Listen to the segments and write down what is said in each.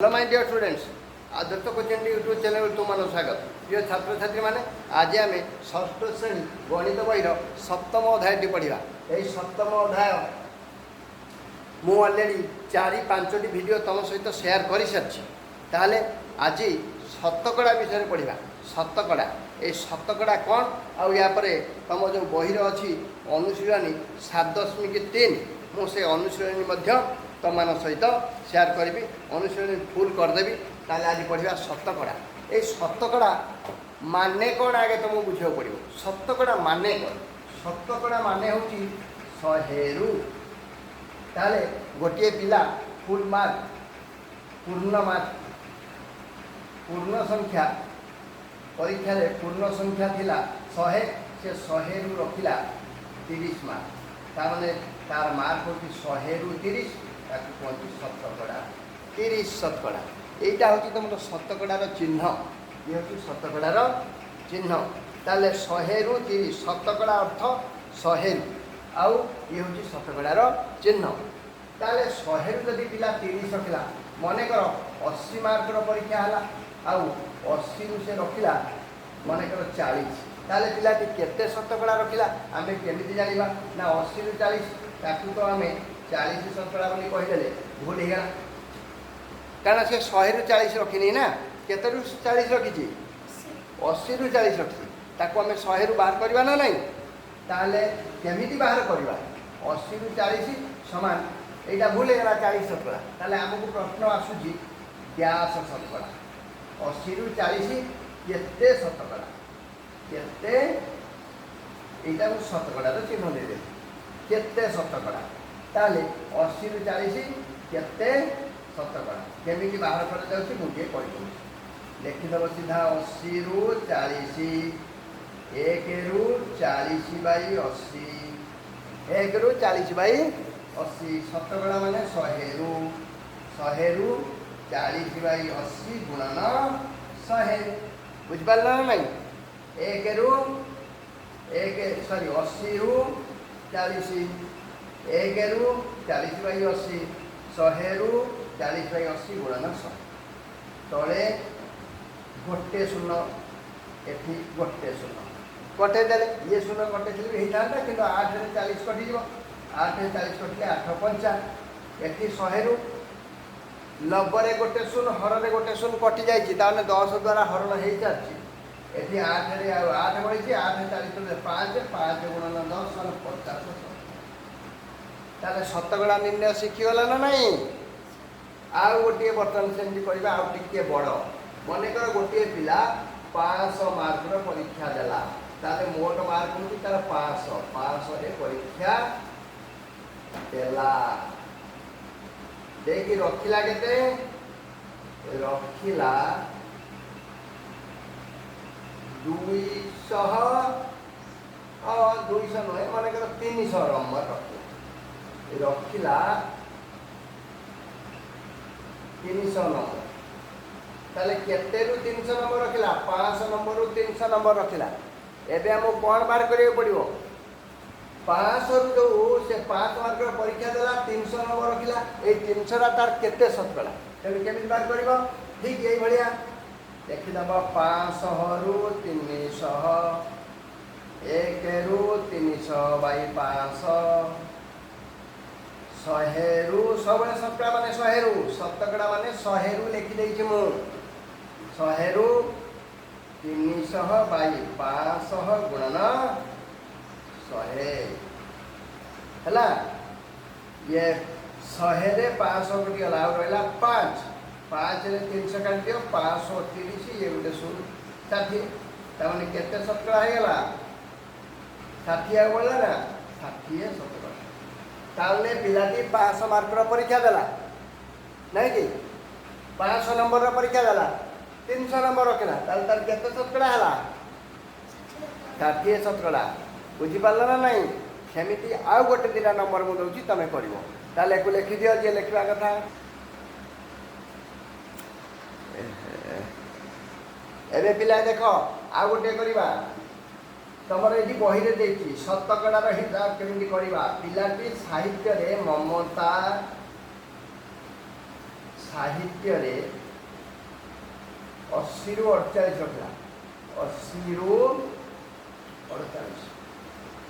Hello my dear students Adarsh coaching YouTube channel तुम स्वागत। प्रिय छात्र छात्री मैंने आज आम षष्ठ श्रेणी गणित बही सप्तम अध्याय पढ़ा। यही सप्तम अध्याय मु अलरेडी 4-5टी वीडियो तुम सहित शेयर कर सारी। ताहले आज शतकड़ा विषय पढ़ा। शतकड़ा ये शतकड़ा कौन आउ या तुम जो बही अच्छी अनुशीलनी 7.3 मुझे अनुशीलनी तुम सहित शेयर करी अनुशीलनी फुल करदेवी। ताले आज पढ़ा शतकड़ा। ये शतकड़ा माने कौन आगे तुमको बुझा पड़ो। शतकड़ा माने कौन? शतकड़ा माने हूँ 100 ताले गोटे पिला फुल मार्क पूर्ण संख्या परीक्षा रे पूर्ण संख्या थिला 100 से 100 रु रखिला 30 मार्क। तार तार मार्क होती 100 रु 30 ताकि कहती शतकड़ा 30 शतकड़ा। यहीटा हूँ तुम शतकड़ार चिन्ह। ये हूँ शतकड़ार चिन्ह। ताले 100 रु 30 शतकड़ा अर्थ 100 आउ ये हूँ शतकड़ार चिन्ह। ताले 100 रु जदि पिला 30 रखिला मन कर 80 मार्क परीक्षा है आउ 80 रु से रखिला मन कर 40 ताले पिलाटी केते शतकड़ा रखिला आम केमी जाना ना 80 रु 40 ताकू तो आम 40 शतकड़ा बोली कहीदेले भूल होगा। कारण से 100 रु 40 रखिनी ना केते रु 40 रखी 80 रु 40 रखी ताकू आम 100 रु बाहर करवा ना नहीं। ताले केमिति बाहर करवा 80 रु 40 समान यहाँ भूल होगा 40 शतकड़ा। ताले आमको प्रश्न आसूची ग्यास शतकड़ा 80 रु 40 केते शतकड़ा केते यहाँ शतकड़ार चिन्ह देदे केते शतकड़ा। ताले 80 रु 40 केते शतकड़ा केमिति बाहर कर मुझे कही लिखिदेव सीधा 80 रु 40 1 रु 40 बाई 80 1 रु 40 बाई 80 शतकड़ा माने 100 रु 40 बाई 80 गुणन 100 बुझिपार ना नहीं। 1 रु 80 रु 40 1 रु 40 बाई 80 100 रु 40 बाई 80 गुणन 100 तले गोटे शून्य एठी गोटे शून्य कटे देले ये शून्य कटे भी होता कि 8 रे 40 कटिज 8 रे 40 कटिले 8 5 एठी 100 रु 90 गोटे शून्य हर रे गोटे शून्य कटि जाइए 10 द्वारा हरण हो सारी एठी 8 रे 8 बढ़ी 8 रे 40 5 5 गुणन 10 50 ताले शतकड़ा निर्णय शिखीगला ना नहीं। आउ गोटे बर्तमान सेमती करवा आउ टिके बड़ मन कर गोटे पिला 500 मार्क परीक्षा देला ताले मोट मार्क हूँ तार 500 रे परीक्षा देला देखी रखिला केते रखिला 200 नुहे मन कर 300 नंबर रखिला 300 नंबर ताले केते रु 300 नंबर रखिला 500 नंबर रु 300 नंबर रखिला। एबे हमको कौन बार करियो पड़ियो 500 रु जो से 5 मार्क परीक्षा देला 300 नंबर रखिला ए 300 रा तार केते शतकड़ा तेरे केमिति बार करिवो ठीक यही भलिया देखि दबा 500 रु 300 1 रु 300 बाई 500 100 रु सब शतकड़ा माने 100 रु शतकड़ा माने 100 रु लिखि देछि मु 100 रु 300 बाई 500 गुणन 100 हैला ये 100 रे 500 कटि गला और रहला 5 रे 300 काट दियो 530 ये गोटे 60 ता माने केते शतकड़ा हे गला 60 आ बोला ना 60 शतकड़ा। ताले पिलाटी 500 मार्क परीक्षा देला नहीं कि 500 नंबर परीक्षा देला 300 नंबर रखला ताल तार केते शतकड़ा हला 60 शतकड़ा बुझिपारल ना नहीं। सेमिति आउ गोटे 2टा नंबर मु दउची तमे करिवो ताले को लिखि दियो जे लिखवा कथा एबे पिला देखो आउ गोटे करिबा तुमर ये बही रे देखी शतकड़ार हिसाब केमिति करवा पिलाटी साहित्य रे ममता साहित्य रे 80 ରୁ 48 रखला 80 ରୁ 48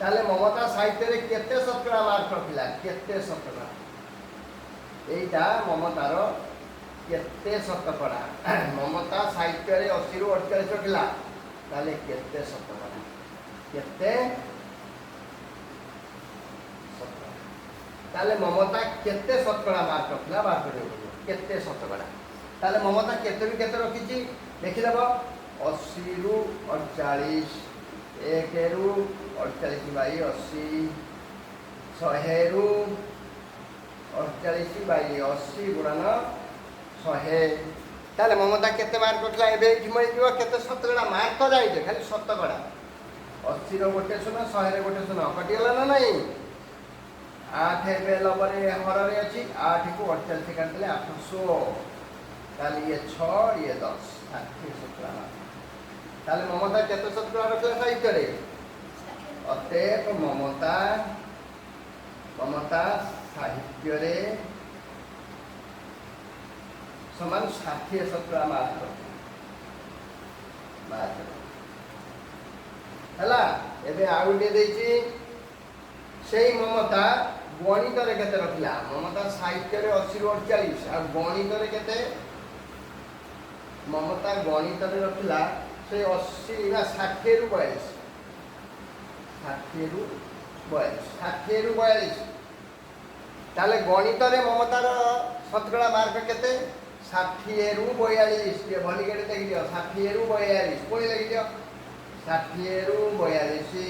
ताले ममता साहित्य रे केते शतकड़ा मार्क रखिला केते शतकड़ा एटा ममतार केते शतकड़ा ममता साहित्य रे 80 ରୁ 48 रखिला ताले केते शतकड़ा केते शतकड़ा ताले ममता केते शतकड़ा मार्क रखिला बार करे केते शतकड़ा ताले ममता केते भी केते रखिची देखि देबो 80 ରୁ 48 1 ରୁ 48 बाई 80 100 ରୁ 48 बाई 80 गुणन 100 ताले ममता केते मार्क रखला एबे इठी मळि दियो केते शतकड़ा मार्क तो जाई खाली शतकड़ा 80 रो गोटे शून्य 100 रे गोटे शून्य कटिगला ना नहीं 8 एबे लबरे हररे अछि 8 को 48 काटले 800 ताले ये 6 ये 10 60 शतकड़ा ताले ममता केते शतकड़ा रखला साहित्य रे अतएव ममता ममता साहित्य रे समान 60 शतकड़ा मार्क हला एबे आउटे देछि सेही ममता गणित रे केते रखला ममता साहित्य रे 80 ରୁ 48 आ गणित रे केते ममता गणित रे रखला से 80 ना 60 ରୁ 42 60 ରୁ 42 60 ରୁ 42 ताले गणित रे ममतार शतकड़ा मार्क केते 60 ରୁ 42 ये भली केते देखि दियो 60 ରୁ 42 कोइ देखि दियो 60 ରୁ 42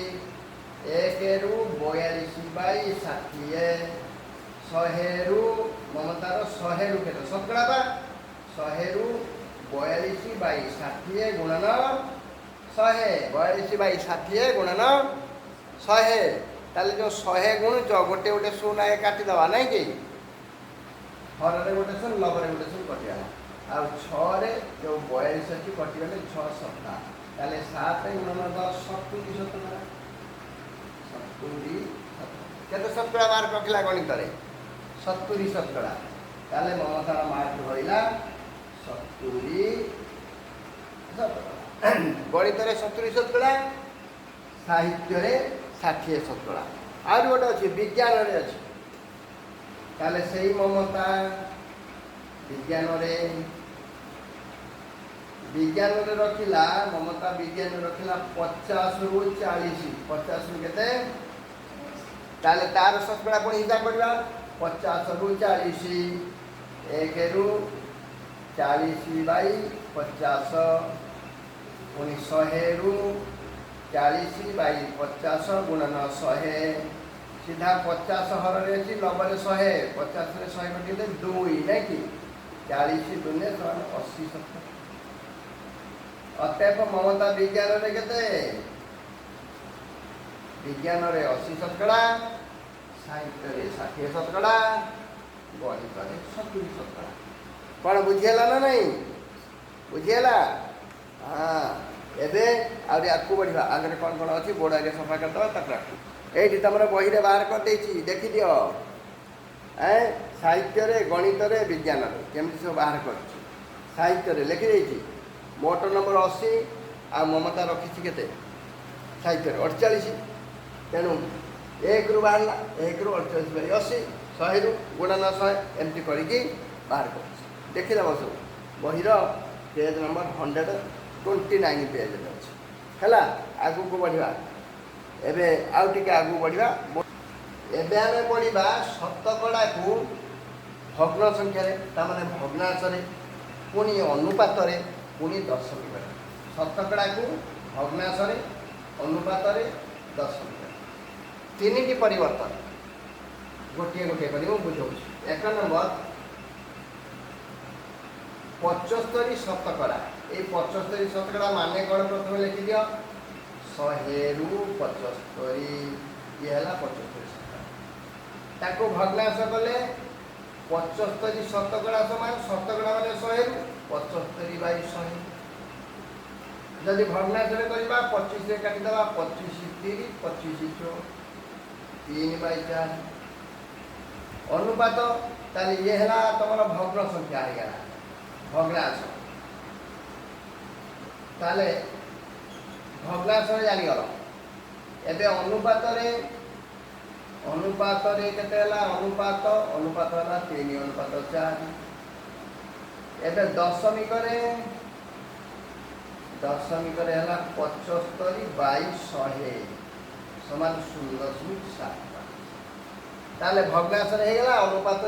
1 ରୁ 42 बाई 60 100 ରୁ ममतार 100 ରୁ केते शतकड़ा बा 100 ରୁ 42 बाई 60 गुणन 100 42 बाई 60 गुणन 100 ताले जो 100 गुण जो गोटे गोटे शून्य ए काटी दवा नहीं कि हररे गोटे शून्य लबरे गोटे शून्य कटिगला आ 6 रे जो 42 अछि कटिगले 6 सप्ताह ताले 7 गुणन 10 70 शतकड़ा 70 केते शतकड़ा मार्क रखिला गणित रे 70 शतकड़ा ताले ममतार मार्क होइला 70 शतकड़ा गणित रे 70 शतकड़ा साहित्य रे 60 शतकड़ा आर गोटे अछि विज्ञान रे अछि ताले सेही ममता विज्ञान रे रखिला ममता विज्ञान रे रखिला 50 ରୁ 40 50 ରୁ केते ताले तार शतकड़ा कोन हिसाब करबा 50 ରୁ 40 1 ରୁ 40 बाई 50 पुनी 100 ରୁ 40 बाई 50 गुणन 100 सीधा 50 हर रे अछि लबरे 100 50 रे 100 कटिले 2 नै कि 40 दुने 80 शतकड़ा अतएव ममता विज्ञान रे केते विज्ञान रे 80 शतकड़ा साहित्य रे 60 शतकड़ा गणित रे 70 शतकड़ा कौन बुझेला ना नहीं बुझेला हाँ एबे आउरी आकु बढ़िबा आगे कौन कौन अछि बोर्ड आगे सफा कर दवा तक राखू एठी तमरा बही रे बाहर कर देछि देखि दियो साहित्य रे गणित रे विज्ञान रे केमति सब बाहर करछि साहित्य रे लिखि देछि मोट नंबर 80 आ ममता रखिछि केते साहित्य रे 48 तेनु 1 ରୁ बाहरला 1 ରୁ 48 बाई 80 100 ରୁ गुणन 100 एमति करिकि बाहर कर देखि दबो सब बहिर पेज नंबर 129 पेज रे अछि हला आगु को बढ़िबा एबे आउ टिके आगु बढ़िबा एबे हमें पढ़िबा शतकड़ा को भग्न संख्या रे ता माने भग्नांश रे पुनी अनुपात रे पुनी दशमिक रे शतकड़ा को भग्नांश रे अनुपात रे दशमिक रे तीनटी परिवर्तन गोटे गोटे करी मु बुझौ एक नंबर 75 शतकड़ा ए 75 शतकड़ा माने कोन प्रथम लिखि दियो 100 ରୁ 75 ये हला 75 शतकड़ा ताको भग्नांश कले 75 शतकड़ा समान शतकड़ा माने 100 ରୁ 75 बाई 100 जदि भग्नांश रे करबा 25 रे काटि दबा 25 3 25 4 3 बाई 4 अनुपात ताले ये है तुम भग्न संख्या है भग्नांश ताले भग्नांश जानीगल एबे अनुपात केते अनुपात अनुपात है 3:4 एबे दशमिक है 75/100 समान 0.7 ताले भग्नांश अनुपात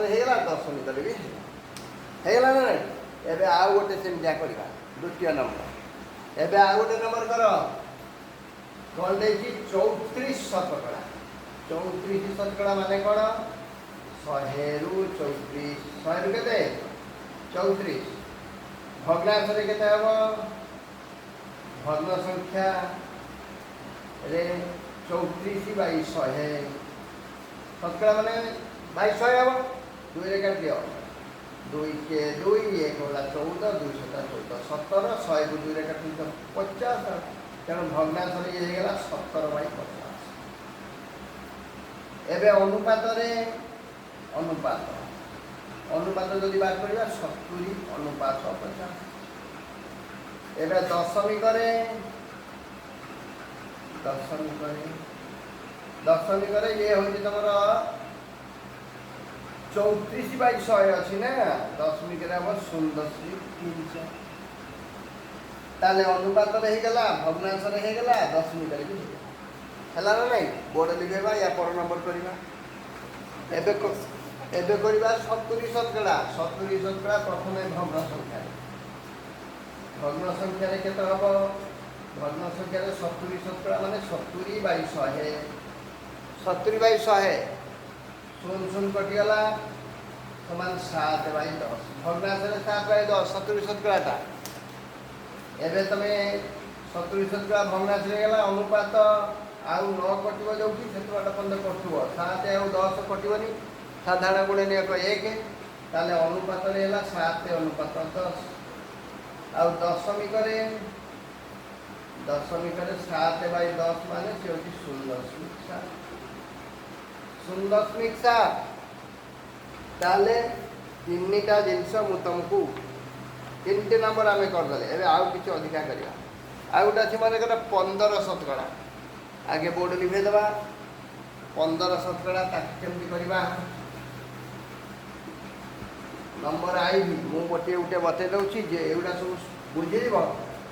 दशमिक भी होगा ना एबे आउ गोटे सेमतिया करवा द्वितीय नंबर एबे आउ गोटे नंबर कर कौन देखी 34 शतकड़ा 34 शतकड़ा माने कौन 100 रु 34 100 रु केते 34 भग्नांश रे केते हबो भग्न संख्या रे 34/100 शतकड़ा माने 100 हबो 2 रे काट दियो 2 के 2 1 होला 14 2 7 14 17 100 को 2 रे काट दियो 50 तेणु भग्नांश रे ये गला 70/50 एबे अनुपात अनुपात जदि बात करबा 70 अनुपात 50 एबे दशमिक रे ये होची तमर 34/100 अछि ना दशमिक रे हम 0.3 ताले अनुपात रे हे गला भग्नांश रे हे गला दशमिक रे भी हला ना नहीं बोर्ड लिखेबा या पर नंबर करबा एबे करबा 70 शतकड़ा प्रथमे भग्न संख्या रे केते हबो भग्न संख्या रे 70 शतकड़ा माने 70/100 70/100 शून कटि गला समान 7/10 भग्नांश रे 7/10 70 शतकड़ाटा एबे तमे 70 शतकड़ा भग्नांश रे गला अनुपात आउ 9 कटिबो जोठी सेतुआटा पंद कटुबो 7 आउ 10 कटिबोनी साधारण गुणे ने 1 ताले अनुपात रे हला 7 अनुपात 10 आउ दशमिक रे 7/10 माने से होची 0.7 ताले तीनटा जिनस मु तुमको 3 नंबर आमे कर दले एबे आउ किछ अधिका करिया आउटा अछि माने कर 15 शतकड़ा आगे बोर्ड लिखे दबा 15 शतकड़ा ताकि केमति करबा नंबर आई भी मु गोटे उटे बते दउची जे एउडा सब बुझि दिबो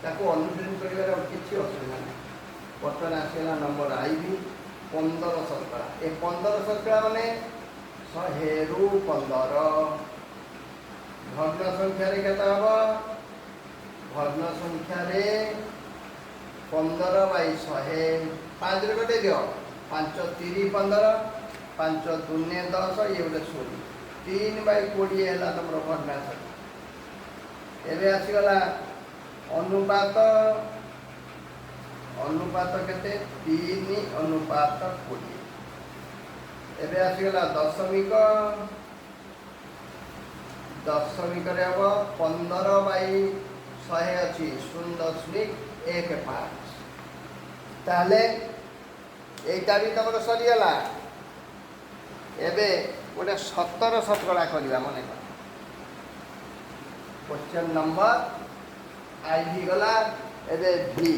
ताको अनुसरण करिवार किछि असुविधा नै बर्तमान आसेला नंबर आई भी 15 शतकड़ा ए 15 शतकड़ा माने 100 रु 15 भग्न संख्या रे केता हबो भग्न संख्या रे 15/100 5 रे कटे दियो 5 3 15 5 2 10 ये उडे 16 3/20 है तुम भग्नांश एबे आसी गला अनुपात केते 3:20 एबे आसी गला दशमिक रे अब 15/100 अछि 0.15 ताले एटा भी तुम सरी गला एबे गोटे 17 शतकड़ा करवा मन क्वेश्चन नंबर आई भी गला एबे भी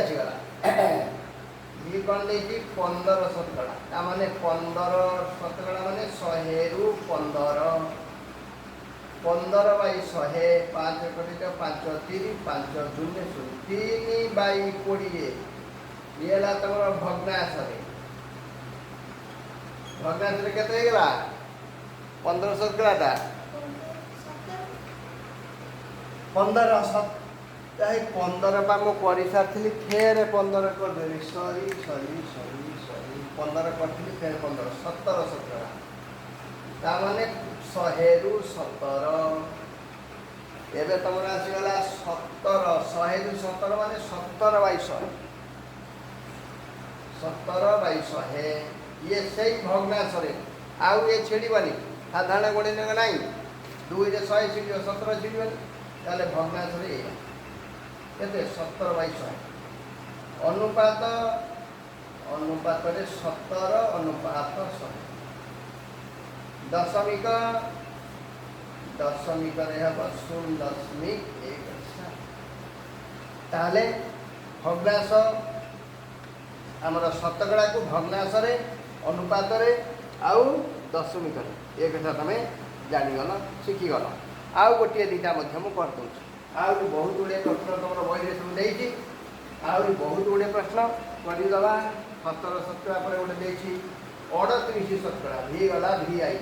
आसीगला भी कौन देखी 15 शतकड़ा ता माने 15 शतकड़ा माने 100 रु 15 15/100 5 कटी 5 3 5 2 3/20 ये ला तमरा भग्नांश रे भग्नांश रे केते हेगला 15 शतकड़ाटा 15 चाहे 15 पा मो करि सारथिली फेर 15 कर देली सॉरी 15 करथिली फेर 15 17 शतकड़ा ता माने 100 रु 17 एबे तमरा आसी गला 17 100 रु 17 माने 17/100 ये सही भग्नांश रे आउ ये छेड़ीबानी साधारण गोड़े ने नहीं 2 रे 100 छिड़ियो 17 छिड़ीबानी ताले भग्नांश रे केते 17/100 अनुपात रे 17 अनुपात 100 दशमिक दशमिक हम 0.17 ताहले भग्नांश आमर शतकड़ा को भग्नांश अनुपात आउ दशमिक ये कथा तुम जानीगल शिखीगल आउ गोटे दुटा करदे आहरी बहुत गुड़े प्रश्न तुम बही में सब देती आहरी बहुत गुड़े प्रश्न करदे 17 शतकड़ा पर गोटे देखी 38 शतकड़ा भी गला भी आई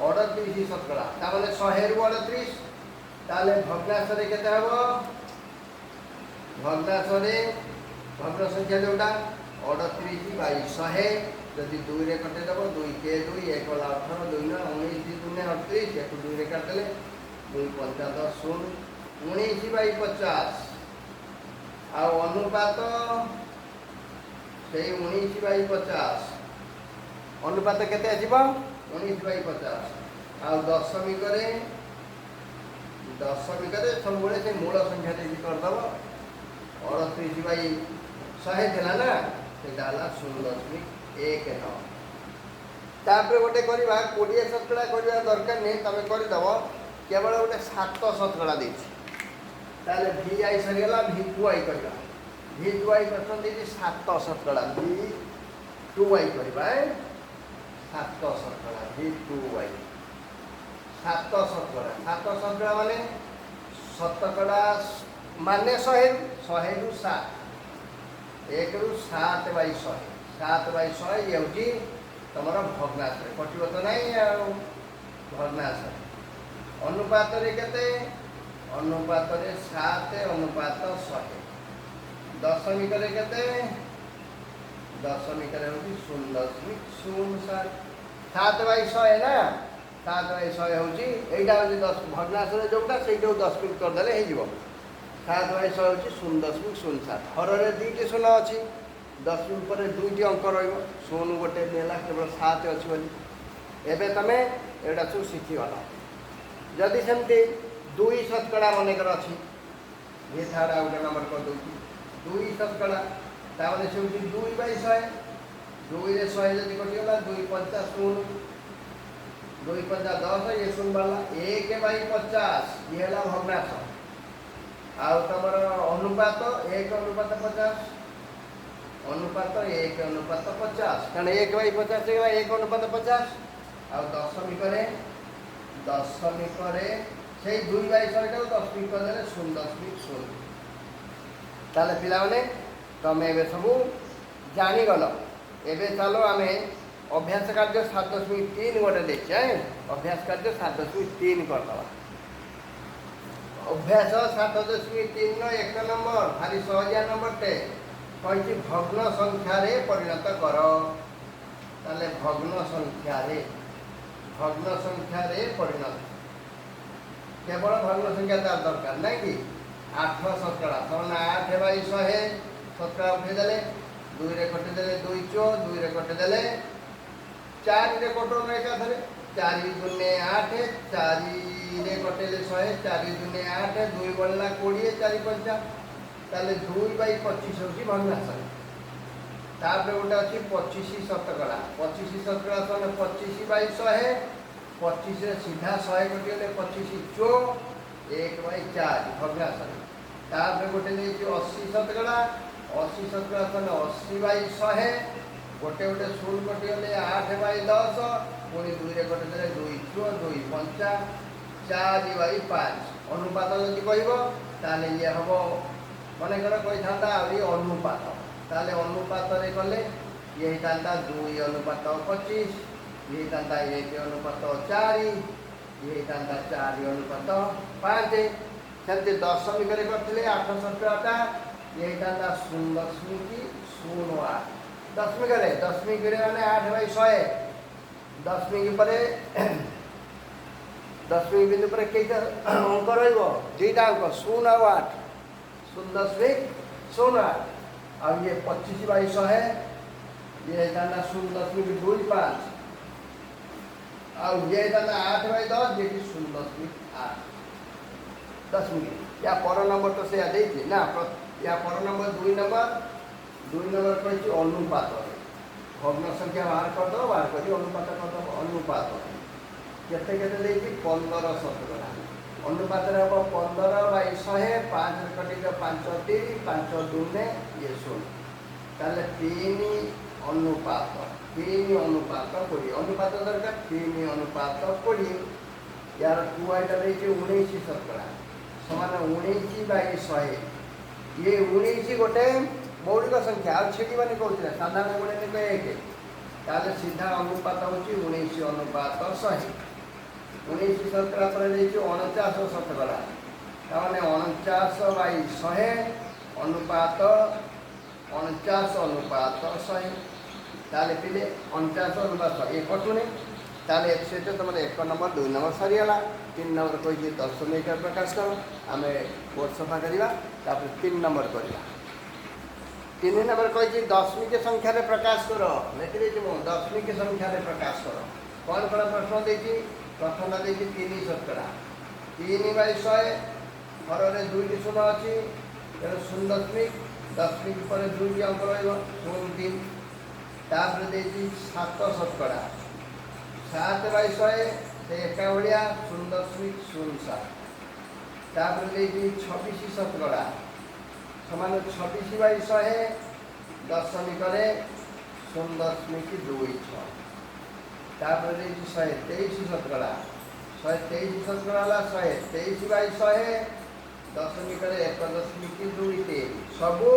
38 शतकड़ा ताने 100 रु 38 ताले भग्नांश केते हम भग्नांश भग्न संख्या जोटा 38/100 जदि 2 रे कटेदेव 2 के 2 1 गला 18 2 ना 19 2 38 एक 2 रे काटदेले 2 5 10 0 19/50 आ अनुपात से 19/50 अनुपात केते आसीबो 19/50 आ दशमिक सब से मूल संख्या देखिए करदेव 38/100 थिला ना सेटा 0.19 तापर गोटे करवा 20 शतकड़ा करवा दरकार नहीं तुम करदेव केवल गोटे 7 शतकड़ा ताले भी आई सरीगला भी टू आई करवा भी टू आई प्रश्न देखिए 7 शतकड़ा भी टू आई करवा 7 शतकड़ा भी टू आई 7 शतकड़ा माने शतकड़ा माने 100 रु 7 1 रु 7/100 7/100 ये हूँ तुम भग्नांश कटो तो नहीं भग्नांश अनुपात केते अनुपात 7 अनुपात 100 दशमिक केते दशमिक हूँ 0.07 7/100 ना 7/100 हूँ यहाँ हूँ 10 भग्नांश जोटा से दशमिक करदे हो 7/100 हूँ 0.07 हर दुईटी शून अच्छी दशमिक पर दुईटी अंक रो गोटे नेला केवल 7 अच्छी बोली एवं तुम एटा सब शिखीगल जदि सेमती 2 शतकड़ा मनकर अच्छी ये थाड़ा गोटे नंबर कर दूसरी 2 शतकड़ा ताने से 2/100 2 रे 100 जब कटिगला 2 5 0 2 5 10 ये 0 बाला 1/50 ये है भग्नांश आउ तुम अनुपात 1/50 अनुपात 1/50 कारण 1/50 1 अनुपात 50 आ दशमिक से 2/100 दशमिक करदे 0.0 ताले पिला माने तुम ए सब जानीगल एवं चलो आम अभ्यास कार्य 7.3 गोटे देखिए अभ्यास कार्य 7.3 करदे अभ्यास 7.3 1 नंबर भारी सहजिया नंबर टे कही भग्न संख्या परिणत कर ताले भग्न संख्या परिणत केवल भग्न संख्या तार दरकार ना कि 8 शतकड़ा तमने 8/100 शतकड़ा उठेदेले 2 रे कटिदेले 2 चो 2 रे कटिदेले 4 रे कटो एकाथरे 4 दूने 8 4 रे कटेले 100 4 दूने 8 2 बढ़ला 20 4 5 ताले 2/25 होची भग्नांश तापर गोटे अच्छी 25 शतकड़ा 25 शतकड़ा तो 25/100 25 रे सीधा 100 कटिगले 25 चो 1/4 भग्नांश तापर गोटे देखिए 80 शतकड़ा 80 शतकड़ा तो 80/100 गोटे गोटे 0 कटिगले 8/10 पुणी 2 रे कटिदेले 2 चो 2 5 4/5 अनुपात जदि कह ये हम मनकर कही था अनुपात ताले अनुपात कले ये होता 2 अनुपात 25 ये होता 1 अनुपात 4 ये होता 4 अनुपात 5 सेमती दशमिक करते 8 शतकड़ा ये होता 0.08 दशमिक माने 8/100 दशमिक पर दशमिक बिंदु पर कई अंक रुईटा अंक 0 और 8 0.08 और ये 25/100 है ये होता 0.25 और ये होता 8/10 ये 0.8 दशमिक या पर नंबर तो से देखिए ना या पर नंबर 2 नंबर कही अनुपात भग्न संख्या बाहर करदे बाहर कर अनुपात करदे अनुपात କେତେ କେତେ ଦେଇଛି 15 ଶତକଡ଼ା। ଅନୁପାତରେ ହେବ 15/100, 5 କଟିଯିବ 5 3, 5 2 ଇଏ 16। ତାହେଲେ 3 ଅନୁପାତ 20 ଅନୁପାତ ଦରକାର 3 ଅନୁପାତ 20। यार 2 ଦେଇଛି 19 ଶତକଡ଼ା ସମାନ 19/100। ये 19 गोटे मौलिक संख्या आ छिड़िबानी कहते साधारण गुणे 1 ताले सीधा अनुपात होची 19 अनुपात 100। 19 शतकड़ा पर 49 शतकड़ा ताने 49/100 अनुपात 49 अनुपात 100। ताले पिले 49 अनुपात 1 कटुने ताले से तुम 1 नंबर 2 नंबर सरीगला। 3 नंबर कही 10 मीटर प्रकाश कर आम बोर्ड सफा करवा। 3 नंबर करवा 3 नंबर कही दशमिक संख्यार प्रकाश कर लिखी दशमिक संख्यार प्रकाश कर। कौन कौन प्रश्न देती प्रथम देखिए 3 शतकड़ा 3/100 हर 2 शून्य अच्छी तेणु 0 दशमिक पर 2 अंक रही 0.3। 7 शतकड़ा 7/100 से एका भाया 0.07। 26 शतकड़ा समान 26/100 दशमिक 0.26। 123 शतकड़ा 123 शतकड़ा 123/100 दशमिक 1.23। सबू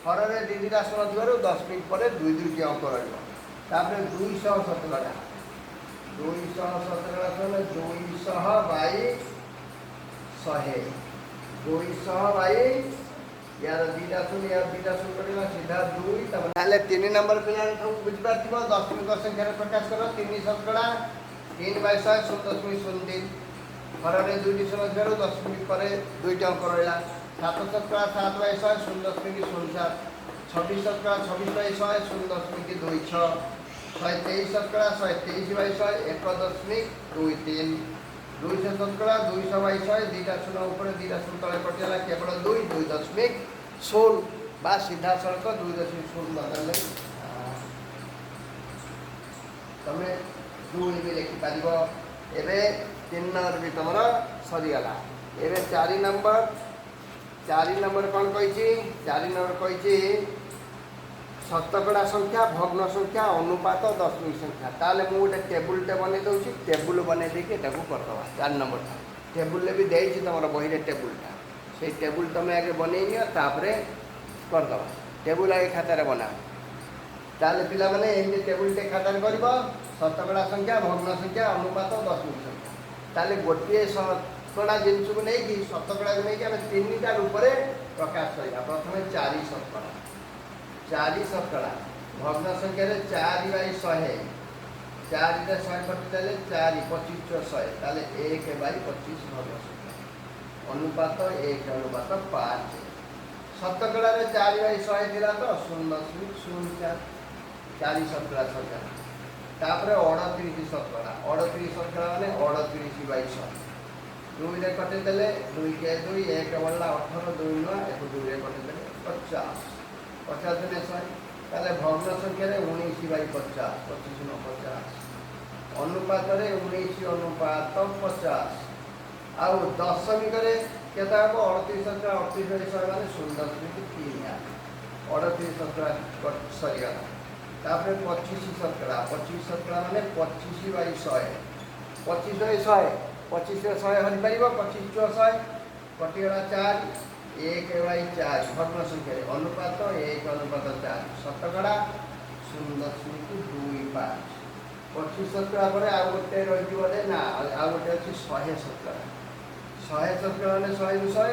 हर 2 आसन थी दशमिक पर 2 अंक रहा। 200 शतकड़ा 200 शतकड़ा 200/100 200 यार 2 शून्य यार 2 शून्य पड़ेगा सीधा 2। 3 नंबर पे बुझीपार दशमिक संख्यार प्रकाश कर 3 शतकड़ा 3/100 0.03 हर 2 शून्य दशमिक पर 2 अंक रहा। 7 शतकड़ा 7/100 0.07। 26 शतकड़ा 26/100 0.26। 123 शतकड़ा 123/100 1.23। 200 शतकड़ा 200/100 2 शून्य ऊपर 2 शून्य तले कटिगला केवल 2.0 बा सीधा सड़क 2.0 बदल तुम 2 भी लिखिपार। एवं 3 नंबर भी तुम सरीगला। एवं 4 नंबर कौन कही 4 नंबर कही शतकड़ा संख्या भग्न संख्या अनुपात दशमिक संख्या। ताले मु गोटे टेबुलटे बने दूसरी टेबुल बने देके करदे 4 नंबर टेबुल भी देती तुम बही टेबुलटा से टेबुल तुम आगे बनई निपर करदे टेबुल आगे खातार बना। ताले पिला माने एमती टेबुलटे खातार कर शतकड़ा संख्या भग्न संख्या अनुपात दशमिक संख्या। ताले गोटे शतकड़ा जिनस को लेकिन शतकड़ा को लेकिन आम 3टा रूप प्रकाश करवा। प्रथम 4 शतकड़ा 4 शतकड़ा भग्न संख्या 4/100 4 100 कटिदेले 4 25 100 ताले 1/25 भग्न संख्या अनुपात 1 अनुपात 5। शतकड़ा 4/100 थी तो 0.04 4 शतकड़ा संख्या। 38 शतकड़ा 38 शतकड़ा मैंने 38/100 2 कटिदेले 2 के 2 1 बढ़ला 18 2 नुआ 2 कटिदेले 50। 50 ने 100 ताले भग्न संख्या 19/50 25 नु 50 अनुपात 19 अनुपात 50। आउ दशमिक केता हम 38 शतकड़ा 38/100 माने 0.38 38 शतकड़ा सरीगला। 25 शतकड़ा 25 शतकड़ा माने 25/100 25/100 25/100 हरि पार 25 100 कटिगला 4 1/4 भग्न संख्या अनुपात 1 अनुपात 4। शतकड़ा 0.25। 25 शतकड़ा पर आउ गोटे रही ना आउ गोटे अच्छी 100 शतकड़ा 100 शतकड़ा मैंने 100 रू 100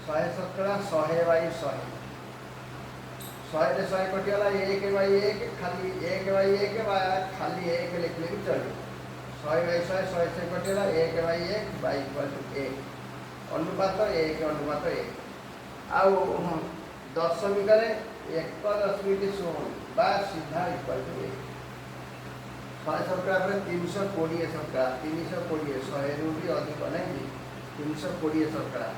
100 शतकड़ा 100/100 100 100 कटिगला 1/1 खाली 1/1 खाली 1 लिखले भी चलो 100/100 100 से कटिगला 1/1 अनुपात 1 अनुपात 1। आउ दशमिक 1.0 बा सीधा इक्वल टू 1। 100 शतकड़ा पर 320 शतकड़ा 320 100 रू भी अधिक नहीं 320 शतकड़ा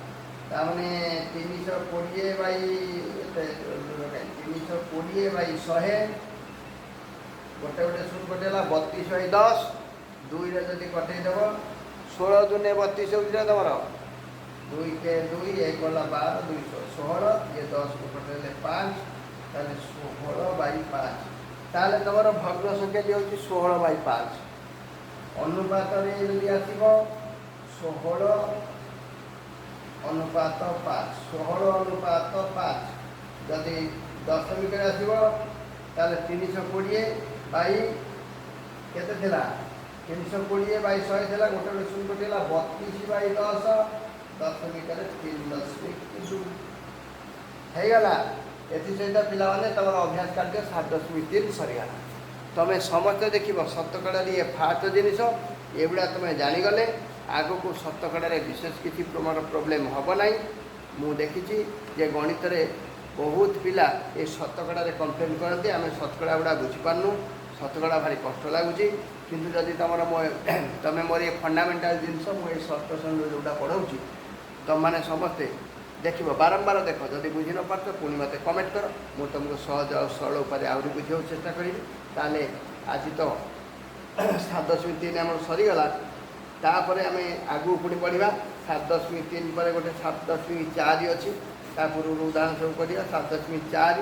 ताने 320/100 गोटे गोटे शून्य कटेगा 32/10 2 रे जदि कटेदेव 16 दूने 32 हो तुम 2 के 2 1 गला 12 2 16 ये 10 को कटेले 5 ताले 16/5 ताले तुम भग्न संख्या जो 16/5 अनुपात यदि आसब 16 अनुपात 5 16 अनुपात 5 जदि दशमिक आसब ताले 320 बाई केते थिला 320 बाई 100 थिला गोटे शून्य कटिला 32/10 दशमिक 3.2 हो गला एथि सहित पिला माने तमर अभ्यास कार्य 7.3 सरीगला तुम समस्त देख शतकड़ा ये फास्ट जिनस एगुड़ा तुम जानीगले आग को शतकड़े विशेष किसी प्रोब्लेम हम ना मु देखी जे गणित बहुत पिला ये शतकड़ा कंप्लेन करते आम शतकड़ा गुड़ा बुझीपारनु शतकड़ा भारी कष्ट लगुच किंतु जदि तुम तुम मोर ये फंडामेंटाल जिनस मुझे षष्ठ श्रेणी जोटा पढ़ाऊँगी तुम मैंने समस्ते देख बारंबार देख जदि बुझी न पार्थ पुणी मत कमेंट कर मु तुमको सहज और सरल उपाय आहरी बुझे चेष्टा करी ताले आज तो 7.3 आम सरीगला तापर आम आगू पुणी पढ़ा 7.3 पर गोटे 7.4 अच्छी पूर्व उदाहरण सब करवा 7.4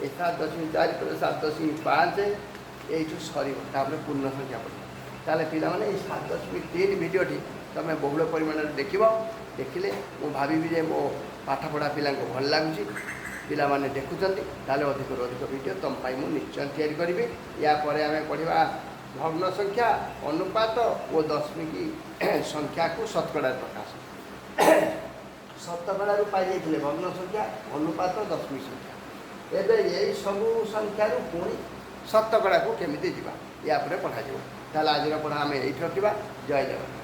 ये 7.4 पर 7.5 यू सर पूर्ण संख्या पढ़ा ताले पिला माने 7.3 भिडियोटी तुम बहुल परिमाण देख देखिले मु भावी जे मो पाठपढ़ा पिला भल लगुच पिला माने देखुचंती ताले अधिक अधिक वीडियो तुम पाई मु निश्चय तैयारी करी या पर आम पढ़ा भग्न संख्या अनुपात और दशमिक संख्या को शतकड़ा प्रकाश शतकड़ा पाई भग्न संख्या अनुपात दशमिक संख्या एवं यही सबू संख्या पुणी शतकड़ा को केमी जा या पढ़ा आज पढ़ा आम ये रखा जय जगन्नाथ।